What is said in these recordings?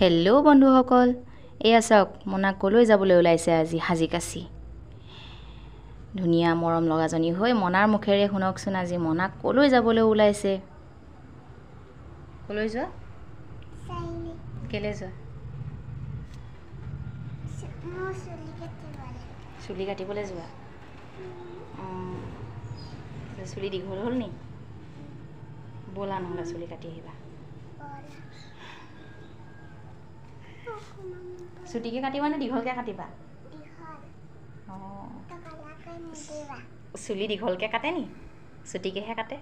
Hello' বন্ধুসকল, এয়া চাওক মোনা কলৈ যাবলৈ ওলাইছে আজি সাজি কাচি। ধুনীয়া মৰম লগাজনী হৈ মনাৰ মুখেৰে শুনকচোন আজি মোনা কলৈ যাবলৈ ওলাইছে। কলৈ যোৱা? কেলৈ যোৱা? চুলি কাটিবলৈ যোৱা? চুলি দীঘল হ'ল নি? ব'লা নহ'লে চুলি কাটি আহিবা। চুটিকৈ কাটিবা নে দীঘলকৈ কাটিবা? অঁ, চুলি দীঘলকৈ কাটে নি? চুটিকৈহে কাটে।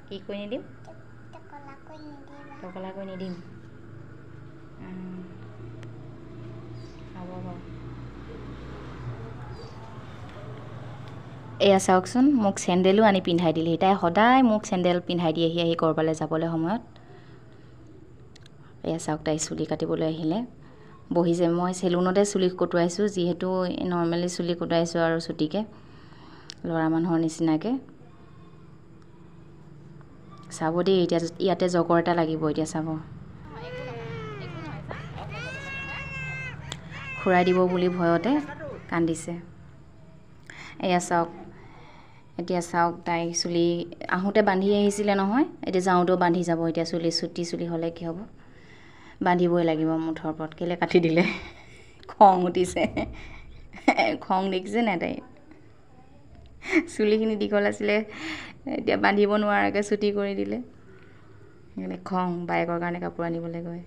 কি কৰি নিদিম? টকলাকৈ নিদিম। হ'ব বাৰু। এয়া চাওকচোন, মোক চেণ্ডেলো আনি পিন্ধাই দিলেহি। তাই সদায় মোক চেণ্ডেল পিন্ধাই দিয়েহি আহি ক'ৰবালৈ যাবলৈ সময়ত। এয়া চাওক, তাই চুলি কাটিবলৈ আহিলে বহিছে। মই চেলুনতে চুলি কটোৱাইছোঁ, যিহেতু নৰ্মেলি চুলি কটোৱাইছোঁ আৰু চুটিকৈ ল'ৰা মানুহৰ নিচিনাকৈ। চাব দেই, এতিয়া ইয়াতে জগৰ এটা লাগিব। এতিয়া চাব, খুৰাই দিব বুলি ভয়তে কান্দিছে। এয়া চাওক, এতিয়া চাওক, তাই চুলি আহোঁতে বান্ধি আহিছিলে নহয়, এতিয়া যাওঁতেও বান্ধি যাব। এতিয়া চুটি চুলি হ'লে কি হ'ব, বান্ধিবই লাগিব মুঠৰ ওপৰত। কেলৈ কাটি দিলে খং উঠিছে। খং দেখিছে নাই তাই? চুলিখিনি দীঘল আছিলে, এতিয়া বান্ধিব নোৱাৰাকৈ চুটি কৰি দিলে। সেইকাৰণে খং, বায়েকৰ কাৰণে কাপোৰ আনিবলৈ গৈ।